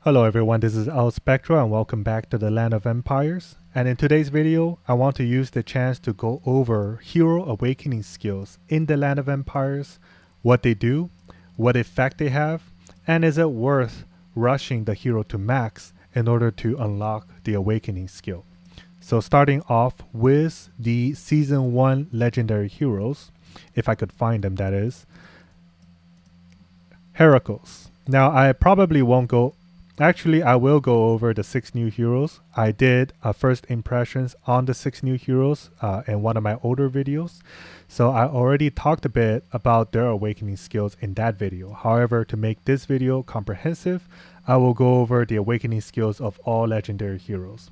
Hello everyone, this is L Spectra and welcome back to the Land of Empires. And in today's video, I want to use the chance to go over Hero Awakening skills in the Land of Empires, what they do, what effect they have, and is it worth rushing the hero to max in order to unlock the Awakening skill. So starting off with the Season 1 Legendary Heroes, if I could find them that is, Heracles. Now I probably won't go Actually, I will go over the 6 new heroes. I did first impressions on the 6 new heroes in one of my older videos. So I already talked a bit about their awakening skills in that video. However, to make this video comprehensive, I will go over the awakening skills of all legendary heroes.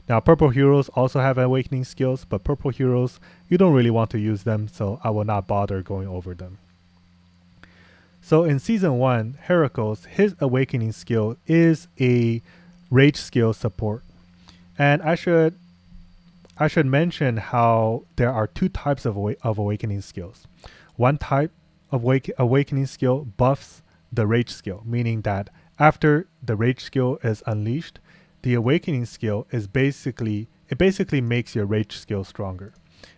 Now, purple heroes also have awakening skills, but purple heroes, you don't really want to use them, so I will not bother going over them. So in Season 1, Heracles, his awakening skill is a rage skill support. And I should mention how there are 2 types of awakening skills. One type of awakening skill buffs the rage skill, meaning that after the rage skill is unleashed, the awakening skill is basically makes your rage skill stronger.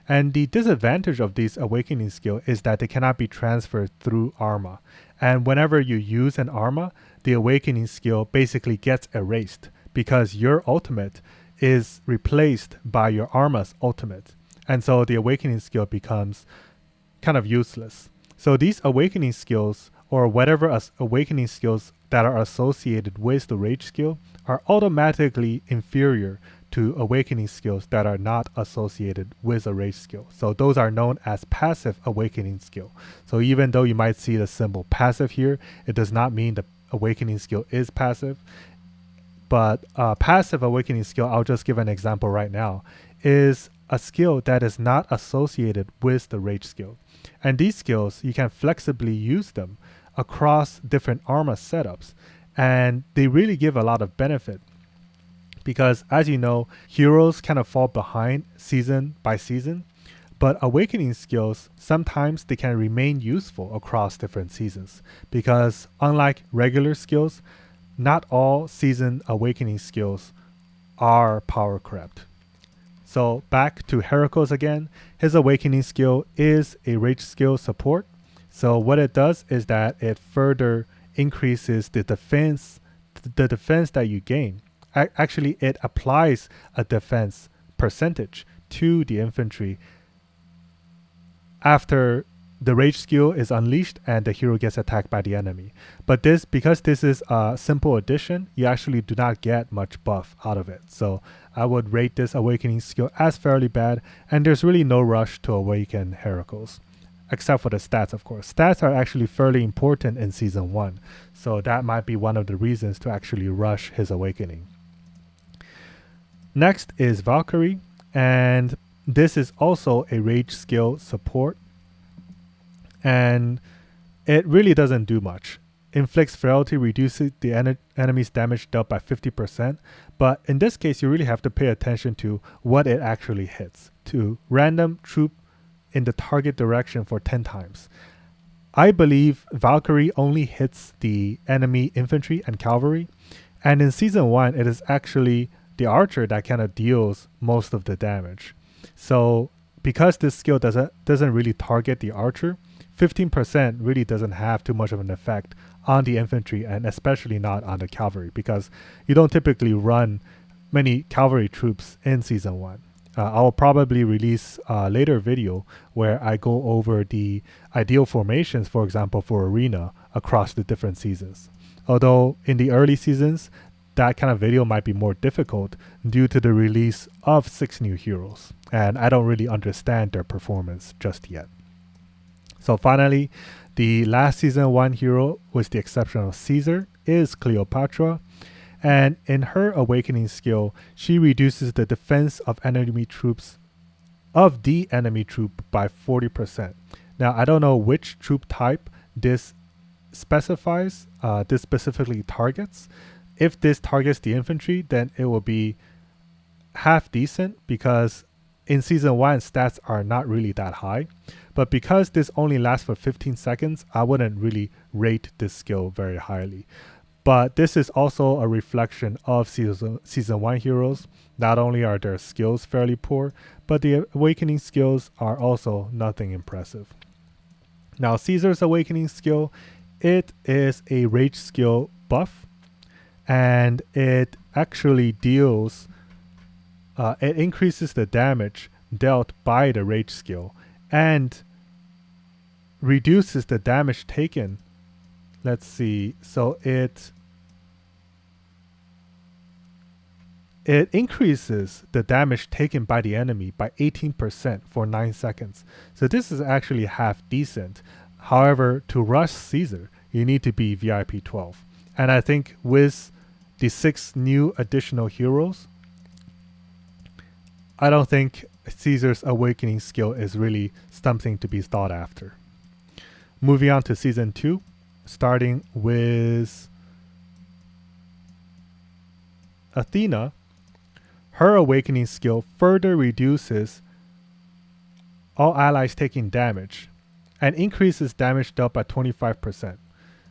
And the disadvantage of these awakening skill is that they cannot be transferred through Arma. And whenever you use an Arma, the awakening skill basically gets erased because your ultimate is replaced by your Arma's ultimate. And so the awakening skill becomes kind of useless. So these awakening skills, or whatever awakening skills that are associated with the rage skill, are automatically inferior to awakening skills that are not associated with a rage skill. So those are known as passive awakening skill. So even though you might see the symbol passive here, it does not mean the awakening skill is passive. But passive awakening skill, I'll just give an example right now, is a skill that is not associated with the rage skill. And these skills, you can flexibly use them across different Arma setups. And they really give a lot of benefit. Because as you know, heroes kind of fall behind season by season, but awakening skills, sometimes they can remain useful across different seasons. Because unlike regular skills, not all season awakening skills are power crept. So back to Heracles again, his awakening skill is a rage skill support. So what it does is that it further increases the defense that you gain. Actually, it applies a defense percentage to the infantry after the rage skill is unleashed and the hero gets attacked by the enemy. But because this is a simple addition, you actually do not get much buff out of it. So I would rate this awakening skill as fairly bad, and there's really no rush to awaken Heracles. Except for the stats, of course. Stats are actually fairly important in Season 1, so that might be one of the reasons to actually rush his awakening. Next is Valkyrie, and this is also a rage skill support, and it really doesn't do much. Inflicts frailty, reduces the enemy's damage dealt by 50%, but in this case you really have to pay attention to what it actually hits. To random troop in the target direction for 10 times. I believe Valkyrie only hits the enemy infantry and cavalry, and in Season 1 it is actually the archer that kind of deals most of the damage. So because this skill doesn't really target the archer, 15% really doesn't have too much of an effect on the infantry, and especially not on the cavalry, because you don't typically run many cavalry troops in Season 1. I will probably release a later video where I go over the ideal formations, for example, for Arena across the different seasons. Although in the early seasons, that kind of video might be more difficult due to the release of 6 new heroes, and I don't really understand their performance just yet. So finally, the last Season 1 hero, with the exception of Caesar, is Cleopatra. And in her awakening skill, she reduces the defense of the enemy troop by 40%. Now, I don't know which troop type this specifies, this specifically targets. If this targets the infantry, then it will be half decent, because in Season 1 stats are not really that high. But because this only lasts for 15 seconds, I wouldn't really rate this skill very highly. But this is also a reflection of season 1 heroes. Not only are their skills fairly poor, but the awakening skills are also nothing impressive. Now Caesar's awakening skill, it is a rage skill buff, and it actually deals, it increases the damage dealt by the rage skill and reduces the damage taken. Let's see, so it increases the damage taken by the enemy by 18% for 9 seconds. So this is actually half decent. However, to rush Caesar, you need to be VIP 12. And I think with the 6 new additional heroes, I don't think Caesar's awakening skill is really something to be thought after. Moving on to season 2, starting with Athena. Her awakening skill further reduces all allies taking damage and increases damage dealt by 25%.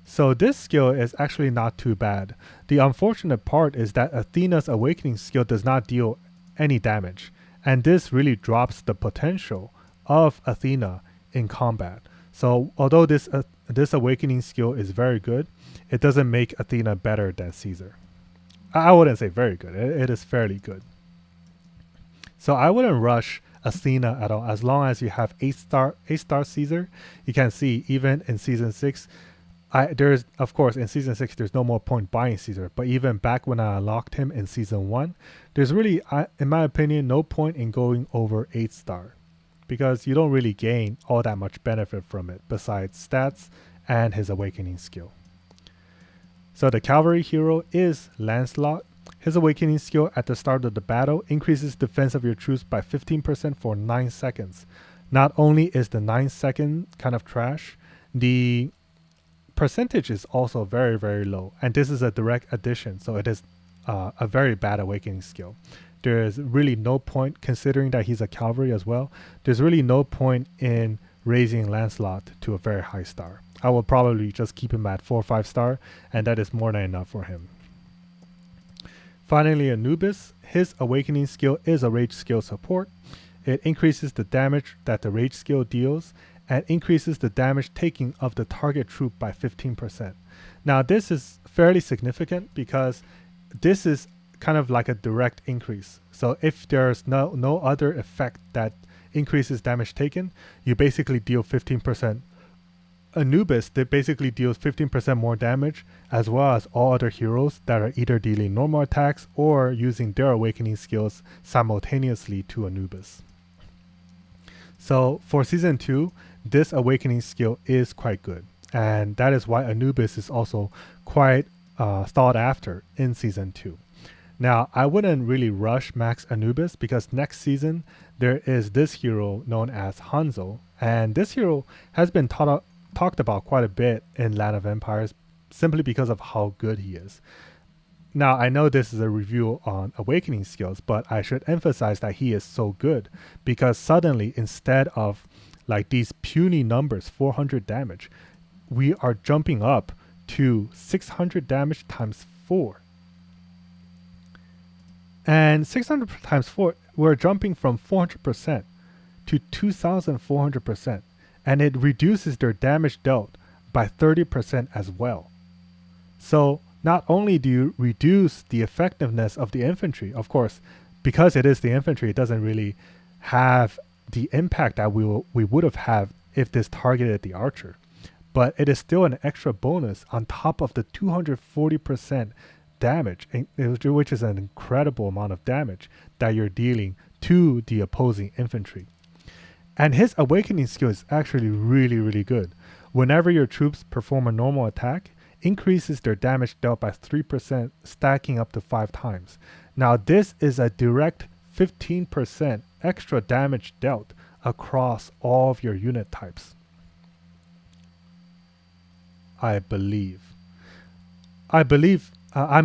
So this skill is actually not too bad. The unfortunate part is that Athena's awakening skill does not deal any damage, and this really drops the potential of Athena in combat. So although this awakening skill is very good, it doesn't make Athena better than Caesar. I wouldn't say very good. It is fairly good. So I wouldn't rush Athena at all, as long as you have 8-star Caesar. You can see even in season 6, there's, of course, in season 6 there's no more point buying Caesar, but even back when I unlocked him in season 1, there's really, in my opinion, no point in going over 8-star, because you don't really gain all that much benefit from it besides stats and his awakening skill. So the cavalry hero is Lancelot. His awakening skill at the start of the battle increases defense of your troops by 15% for 9 seconds. Not only is the 9-second kind of trash, the percentage is also very, very low. And this is a direct addition, so it is a very bad awakening skill. There is really no point, considering that he's a cavalry as well, there's really no point in raising Lancelot to a very high star. I will probably just keep him at 4 or 5 star, and that is more than enough for him. Finally, Anubis. His awakening skill is a rage skill support. It increases the damage that the rage skill deals and increases the damage taken of the target troop by 15%. Now this is fairly significant because this is kind of like a direct increase. So if there's no other effect that increases damage taken, you basically deal 15%. Anubis, that basically deals 15% more damage, as well as all other heroes that are either dealing normal attacks or using their awakening skills simultaneously to Anubis. So for season 2, this awakening skill is quite good, and that is why Anubis is also quite sought after in season 2. Now, I wouldn't really rush max Anubis because next season there is this hero known as Hanzo, and this hero has been talked about quite a bit in Land of Empires simply because of how good he is. Now, I know this is a review on awakening skills, but I should emphasize that he is so good because suddenly, instead of like these puny numbers, 400 damage, we are jumping up to 600 damage times 4. And 600 times 4, we're jumping from 400% to 2,400%. And it reduces their damage dealt by 30% as well. So not only do you reduce the effectiveness of the infantry, of course, because it is the infantry, it doesn't really have the impact that we would have had if this targeted the archer. But it is still an extra bonus on top of the 240% damage, which is an incredible amount of damage that you're dealing to the opposing infantry. And his awakening skill is actually really, really good. Whenever your troops perform a normal attack, increases their damage dealt by 3%, stacking up to 5 times. Now this is a direct 15% extra damage dealt across all of your unit types. I'm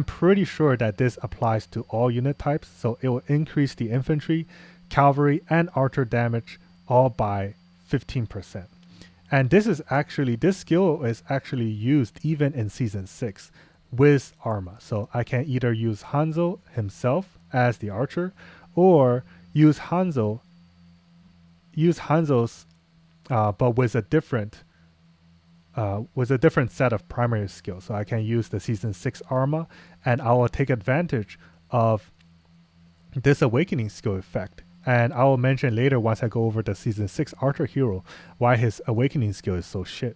pretty sure that this applies to all unit types, so it will increase the infantry, cavalry, and archer damage all by 15%. And this skill is actually used even in season 6. with Arma. So I can either use Hanzo himself as the archer, or use Hanzo's, but with a different set of primary skills. So I can use the Season 6 Arma, and I will take advantage of this awakening skill effect. And I will mention later, once I go over the Season 6 Archer hero, why his awakening skill is so shit.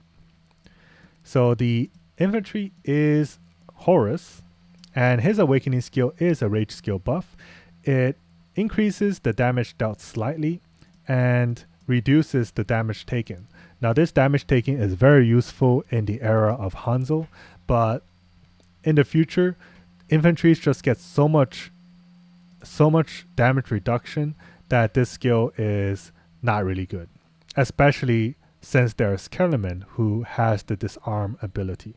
So the infantry is Horus, and his awakening skill is a rage skill buff. It increases the damage dealt slightly and reduces the damage taken. Now this damage taken is very useful in the era of Hanzo, but in the future, infantries just get so much damage reduction that this skill is not really good, especially since there's Kellerman, who has the disarm ability.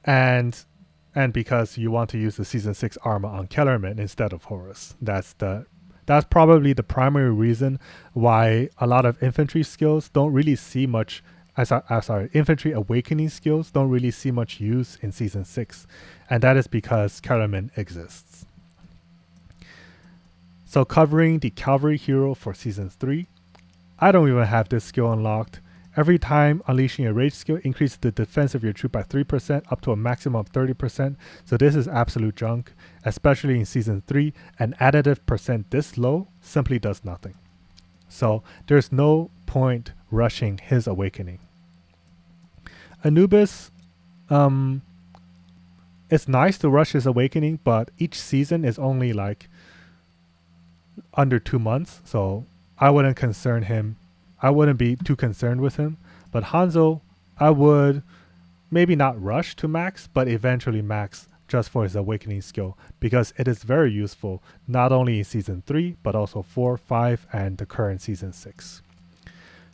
And because you want to use the Season 6 Arma on Kellerman instead of Horus. That's probably the primary reason why a lot of infantry skills don't really see much, infantry awakening skills don't really see much use in Season 6. And that is because Kellerman exists. So covering the cavalry hero for Season 3, I don't even have this skill unlocked. Every time unleashing a rage skill increases the defense of your troop by 3% up to a maximum of 30%. So this is absolute junk, especially in Season 3. An additive percent this low simply does nothing. So there's no point rushing his awakening. Anubis, it's nice to rush his awakening, but each season is only like under 2 months, so I wouldn't be too concerned with him. But Hanzo, I would maybe not rush to max, but eventually max just for his awakening skill, because it is very useful not only in Season 3, but also 4, 5, and the current Season 6.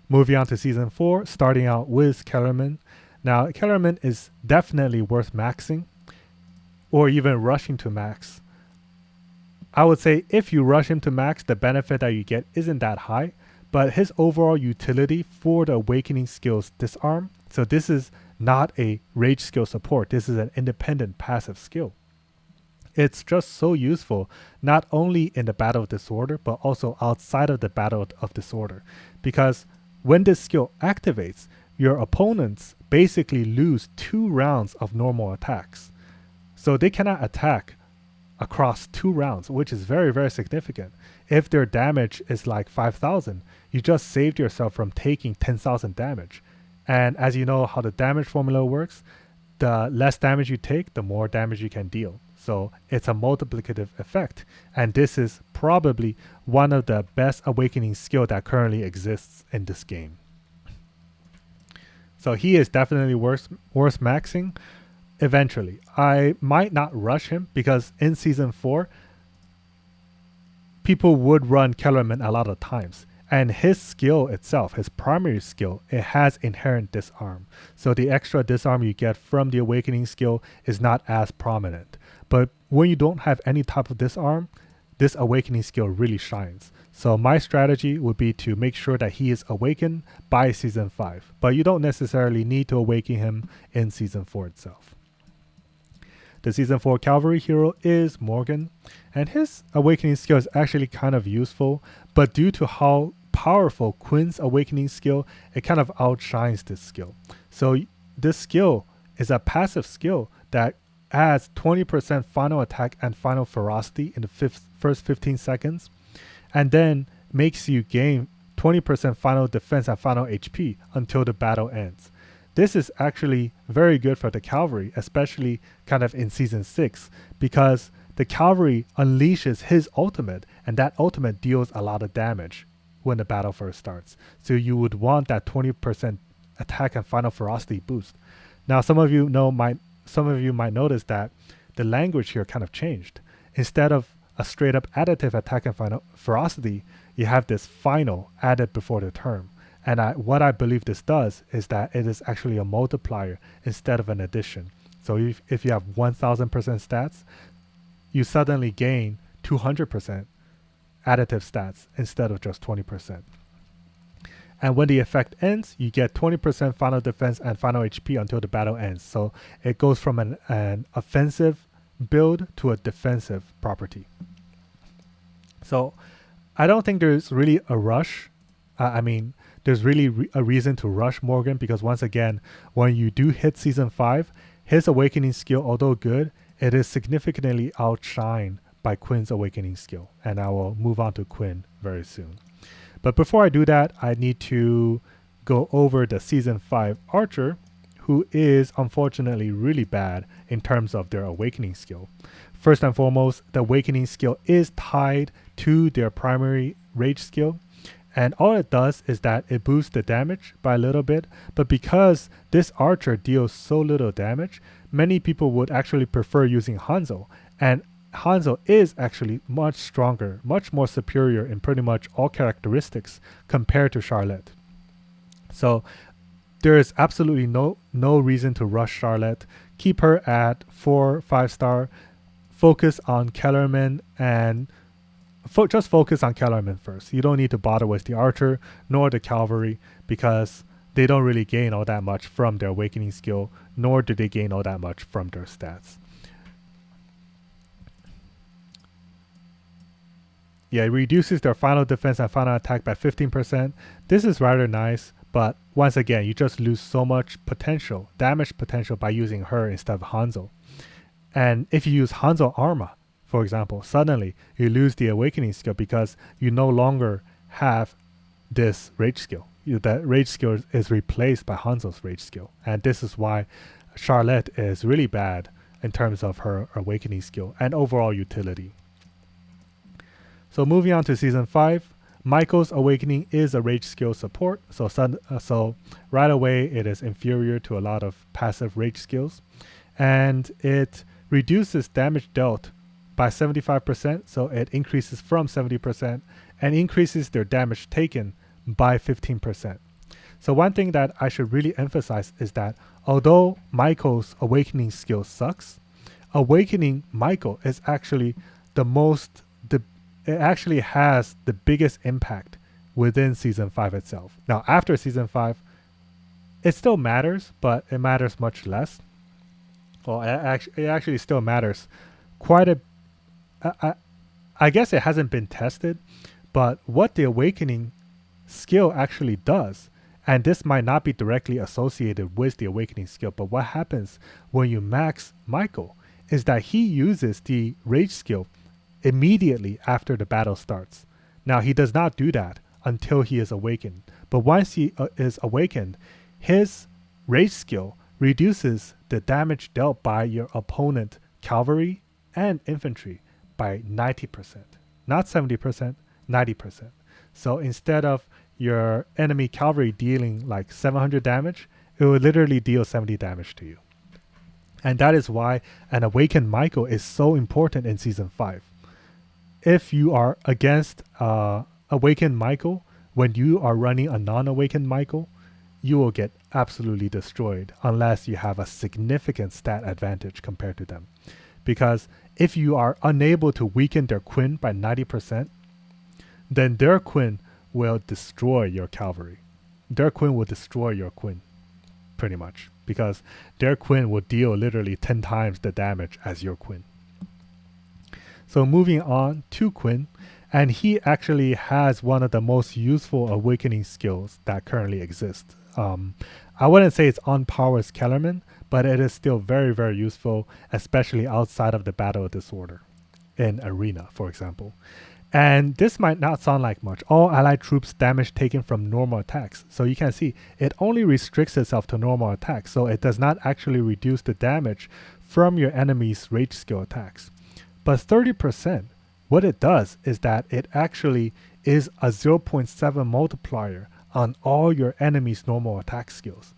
Moving on to Season 4, starting out with Kellerman. Now, Kellerman is definitely worth maxing, or even rushing to max. I would say if you rush him to max, the benefit that you get isn't that high, but his overall utility for the awakening skills disarm. So this is not a rage skill support. This is an independent passive skill. It's just so useful, not only in the Battle of Disorder, but also outside of the Battle of Disorder. Because when this skill activates, your opponents basically lose 2 rounds of normal attacks. So they cannot attack across 2 rounds, which is very, very significant. If their damage is like 5,000, you just saved yourself from taking 10,000 damage. And as you know how the damage formula works, the less damage you take, the more damage you can deal. So it's a multiplicative effect. And this is probably one of the best awakening skill that currently exists in this game. So he is definitely worth maxing. Eventually, I might not rush him because in Season 4, people would run Kellerman a lot of times. And his skill itself, his primary skill, it has inherent disarm. So the extra disarm you get from the awakening skill is not as prominent. But when you don't have any type of disarm, this awakening skill really shines. So my strategy would be to make sure that he is awakened by Season 5. But you don't necessarily need to awaken him in Season 4 itself. The Season 4 Cavalry hero is Morgan, and his awakening skill is actually kind of useful, but due to how powerful Quinn's awakening skill, it kind of outshines this skill. So this skill is a passive skill that adds 20% final attack and final ferocity in the first 15 seconds, and then makes you gain 20% final defense and final HP until the battle ends. This is actually very good for the cavalry, especially kind of in Season 6, because the cavalry unleashes his ultimate, and that ultimate deals a lot of damage when the battle first starts. So you would want that 20% attack and final ferocity boost. Now, some of you might notice that the language here kind of changed. Instead of a straight up additive attack and final ferocity, you have this final added before the term. And what I believe this does is that it is actually a multiplier instead of an addition. So if you have 1000% stats, you suddenly gain 200% additive stats instead of just 20%. And when the effect ends, you get 20% final defense and final HP until the battle ends. So it goes from an offensive build to a defensive property. So I don't think there's really a rush. There's really a reason to rush Morgan, because once again, when you do hit Season 5, his Awakening skill, although good, it is significantly outshined by Quinn's Awakening skill. And I will move on to Quinn very soon. But before I do that, I need to go over the Season 5 Archer, who is unfortunately really bad in terms of their Awakening skill. First and foremost, the Awakening skill is tied to their primary rage skill. And all it does is that it boosts the damage by a little bit. But because this Archer deals so little damage, many people would actually prefer using Hanzo. And Hanzo is actually much stronger, much more superior in pretty much all characteristics compared to Charlotte. So there is absolutely no reason to rush Charlotte. Keep her at 4-5 star. Focus on Kellerman and just focus on Kellerman first. You don't need to bother with the Archer nor the Cavalry, because they don't really gain all that much from their Awakening skill, nor do they gain all that much from their stats. Yeah, it reduces their final defense and final attack by 15%. This is rather nice, but once again, you just lose so much potential, damage potential, by using her instead of Hanzo. And if you use Hanzo Arma, for example, suddenly you lose the Awakening skill because you no longer have this rage skill. That rage skill is replaced by Hanzo's rage skill. And this is why Charlotte is really bad in terms of her Awakening skill and overall utility. So moving on to Season 5, Michael's Awakening is a rage skill support. So right away it is inferior to a lot of passive rage skills. And it reduces damage dealt by 75%, so it increases from 70%, and increases their damage taken by 15%. So one thing that I should really emphasize is that although Michael's Awakening skill sucks, Awakening Michael is actually it actually has the biggest impact within Season 5 itself. Now after Season 5, it still matters, but it matters much less. Well, it actually still matters quite a I guess it hasn't been tested, but what the Awakening skill actually does, and this might not be directly associated with the Awakening skill, but what happens when you max Michael is that he uses the rage skill immediately after the battle starts. Now he does not do that until he is awakened, but once he is awakened, his rage skill reduces the damage dealt by your opponent cavalry and infantry by 90%, not 70%, 90%. So instead of your enemy cavalry dealing like 700 damage, it will literally deal 70 damage to you. And that is why an Awakened Michael is so important in Season 5. If you are against Awakened Michael, when you are running a non-Awakened Michael, you will get absolutely destroyed unless you have a significant stat advantage compared to them. Because if you are unable to weaken their Quinn by 90%, then their Quinn will destroy your cavalry. Their Quinn will destroy your Quinn, pretty much, because their Quinn will deal literally 10 times the damage as your Quinn. So moving on to Quinn, and he actually has one of the most useful Awakening skills that currently exist. I wouldn't say it's on par with Kellerman, but it is still very, very useful, especially outside of the Battle of Disorder in Arena, for example. And this might not sound like much. All allied troops damage taken from normal attacks. So you can see it only restricts itself to normal attacks. So it does not actually reduce the damage from your enemy's rage skill attacks. But 30%, what it does is that it actually is a 0.7 multiplier on all your enemy's normal attack skills.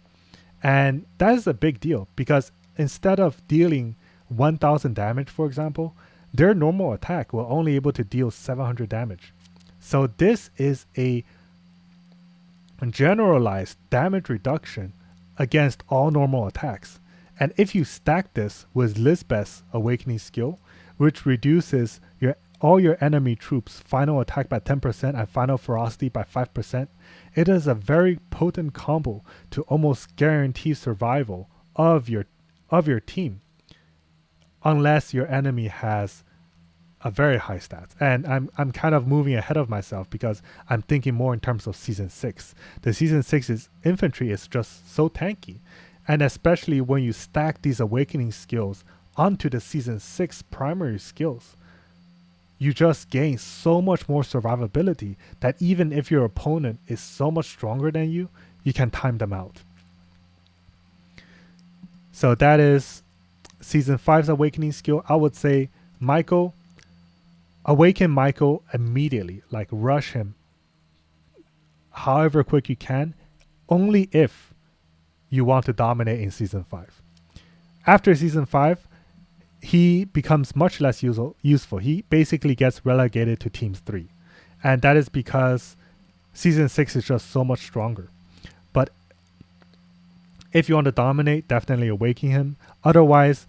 And that is a big deal, because instead of dealing 1000 damage, for example, their normal attack will only able to deal 700 damage. So this is a generalized damage reduction against all normal attacks. And if you stack this with Lisbeth's Awakening skill, which reduces your all your enemy troops final attack by 10% and final ferocity by 5%, it is a very potent combo to almost guarantee survival of your team, unless your enemy has a very high stats. And I'm kind of moving ahead of myself because I'm thinking more in terms of season 6. The season 6's infantry is just so tanky, and especially when you stack these awakening skills onto the season 6 primary skills, you just gain so much more survivability that even if your opponent is so much stronger than you, you can time them out. So that is season 5's awakening skill. I would say Michael, awaken Michael immediately, like rush him however quick you can, only if you want to dominate in season 5. After season 5, he becomes much less useful. He basically gets relegated to teams 3. And that is because season 6 is just so much stronger. But if you want to dominate, definitely awaken him. Otherwise,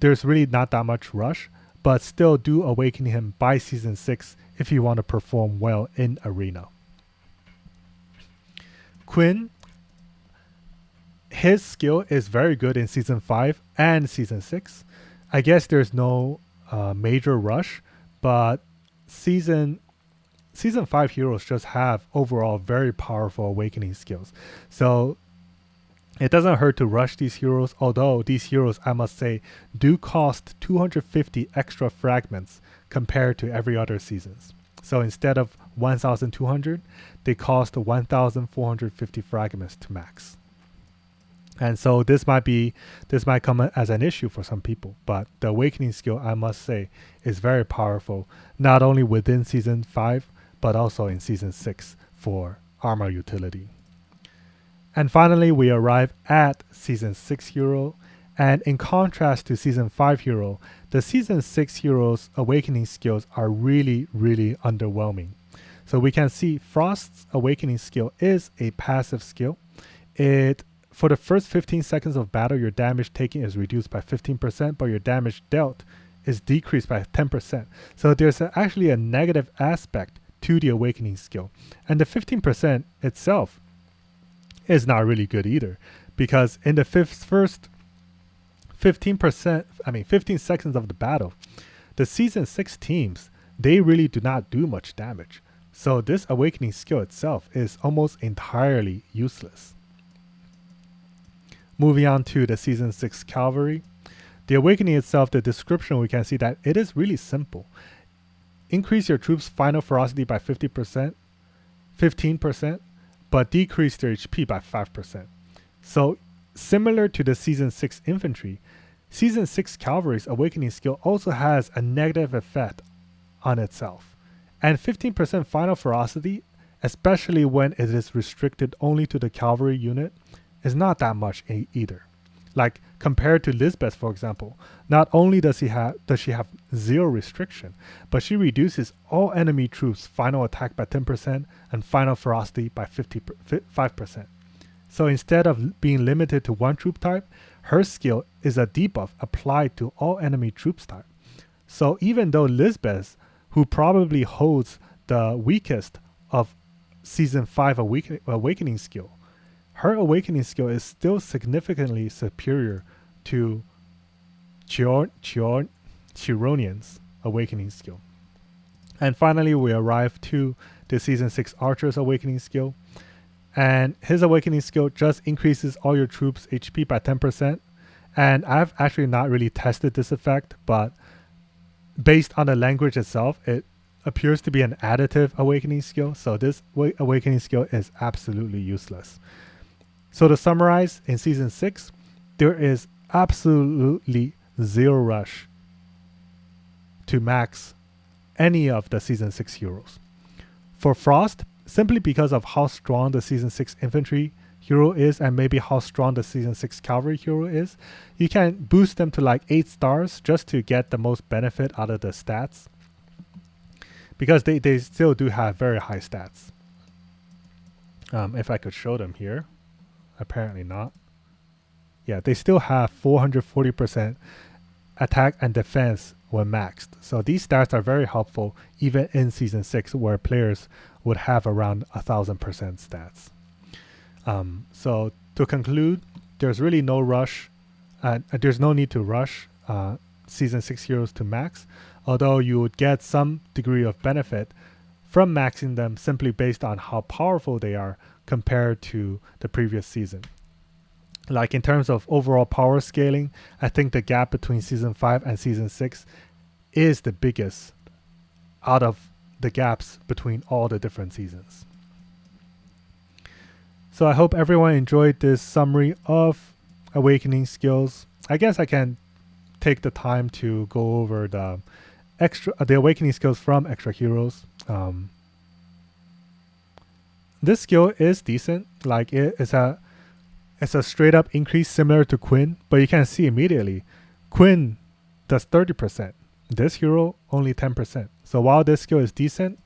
there's really not that much rush, but still do awaken him by season 6 if you want to perform well in arena. Quinn, his skill is very good in season 5 and season 6. I guess there's no major rush, but season 5 heroes just have overall very powerful awakening skills. So it doesn't hurt to rush these heroes, although these heroes, I must say, do cost 250 extra fragments compared to every other seasons. So instead of 1,200, they cost 1,450 fragments to max. And so this might come as an issue for some people, but the awakening skill, I must say, is very powerful, not only within season 5, but also in season 6 for armor utility. And finally, we arrive at season 6 hero, and in contrast to season 5 hero, the season 6 hero's awakening skills are really, really underwhelming. So we can see Frost's awakening skill is a passive skill. For the first 15 seconds of battle, your damage taken is reduced by 15%, but your damage dealt is decreased by 10%. So there's actually a negative aspect to the awakening skill. And the 15% itself is not really good either, because in the first 15 seconds of the battle, the season 6 teams, they really do not do much damage. So this awakening skill itself is almost entirely useless. Moving on to the season 6 cavalry. The awakening itself, the description, we can see that it is really simple. Increase your troops' final ferocity by 15%, but decrease their HP by 5%. So similar to the season 6 infantry, season 6 cavalry's awakening skill also has a negative effect on itself. And 15% final ferocity, especially when it is restricted only to the cavalry unit, is not that much either. Like compared to Lisbeth, for example, not only does she have 0 restriction, but she reduces all enemy troops' final attack by 10% and final ferocity by 5%. So instead of being limited to one troop type, her skill is a debuff applied to all enemy troops type. So even though Lisbeth, who probably holds the weakest of season 5 awakening skill, her awakening skill is still significantly superior to Chironian's awakening skill. And finally, we arrive to the season 6 archer's awakening skill. And his awakening skill just increases all your troops' HP by 10%. And I've actually not really tested this effect, but based on the language itself, it appears to be an additive awakening skill. So this awakening skill is absolutely useless. So to summarize, in season 6, there is absolutely 0 rush to max any of the season 6 heroes. For Frost, simply because of how strong the season 6 infantry hero is and maybe how strong the season 6 cavalry hero is, you can boost them to like 8 stars just to get the most benefit out of the stats, because they still do have very high stats. If I could show them here. Apparently not. Yeah, they still have 440% attack and defense when maxed. So these stats are very helpful even in Season 6 where players would have around 1000% stats. So to conclude, there's really no rush. There's no need to rush Season 6 heroes to max, although you would get some degree of benefit from maxing them simply based on how powerful they are compared to the previous season. Like in terms of overall power scaling, I think the gap between Season 5 and Season 6 is the biggest out of the gaps between all the different seasons. So I hope everyone enjoyed this summary of awakening skills. I guess I can take the time to go over the awakening skills from extra heroes. This skill is decent. Like it's a straight up increase similar to Quinn, but you can see immediately Quinn does 30%. This hero only 10%. So while this skill is decent,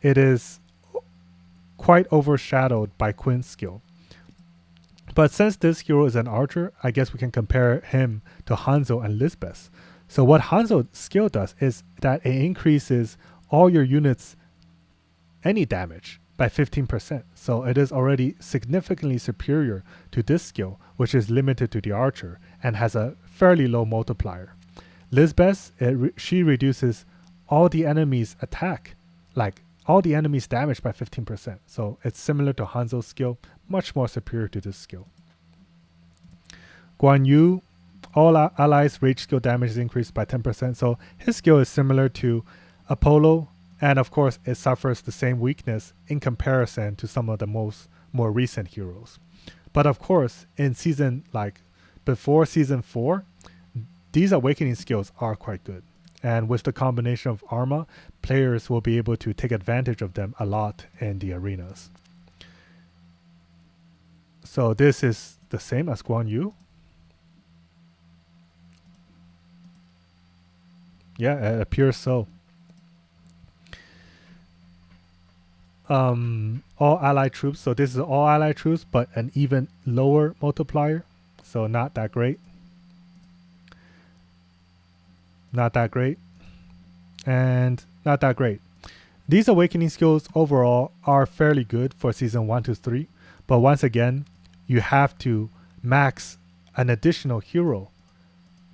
it is quite overshadowed by Quinn's skill. But since this hero is an archer, I guess we can compare him to Hanzo and Lisbeth. So what Hanzo's skill does is that it increases all your units' any damage by 15%. So it is already significantly superior to this skill, which is limited to the archer and has a fairly low multiplier. Lisbeth, she reduces all the enemies' attack, like all the enemies' damage by 15%. So it's similar to Hanzo's skill, much more superior to this skill. Guan Yu, all allies' rage skill damage is increased by 10%. So his skill is similar to Apollo, and of course it suffers the same weakness in comparison to some of the more recent heroes. But of course, in season before Season 4, these awakening skills are quite good. And with the combination of Arma, players will be able to take advantage of them a lot in the arenas. So this is the same as Guan Yu. Yeah, it appears so. All allied troops. So this is all allied troops, but an even lower multiplier. So not that great. Not that great. And not that great. These awakening skills overall are fairly good for Season 1 to 3. But once again, you have to max an additional hero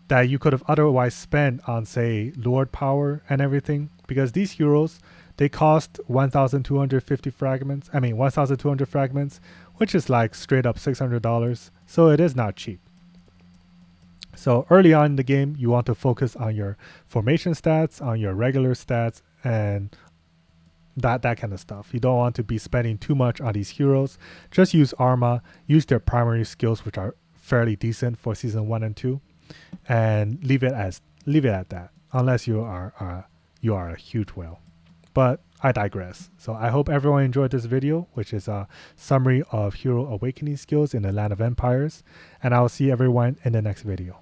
that you could have otherwise spent on, say, Lord Power and everything. Because these heroes, they cost 1,250 fragments. 1,200 fragments, which is like straight up $600. So it is not cheap. So early on in the game, you want to focus on your formation stats, on your regular stats, and that kind of stuff. You don't want to be spending too much on these heroes. Just use Arma, use their primary skills, which are fairly decent for Season 1 and 2, and leave it at that, unless you are a huge whale. But I digress. So I hope everyone enjoyed this video, which is a summary of hero awakening skills in the Land of Empires, and I'll see everyone in the next video.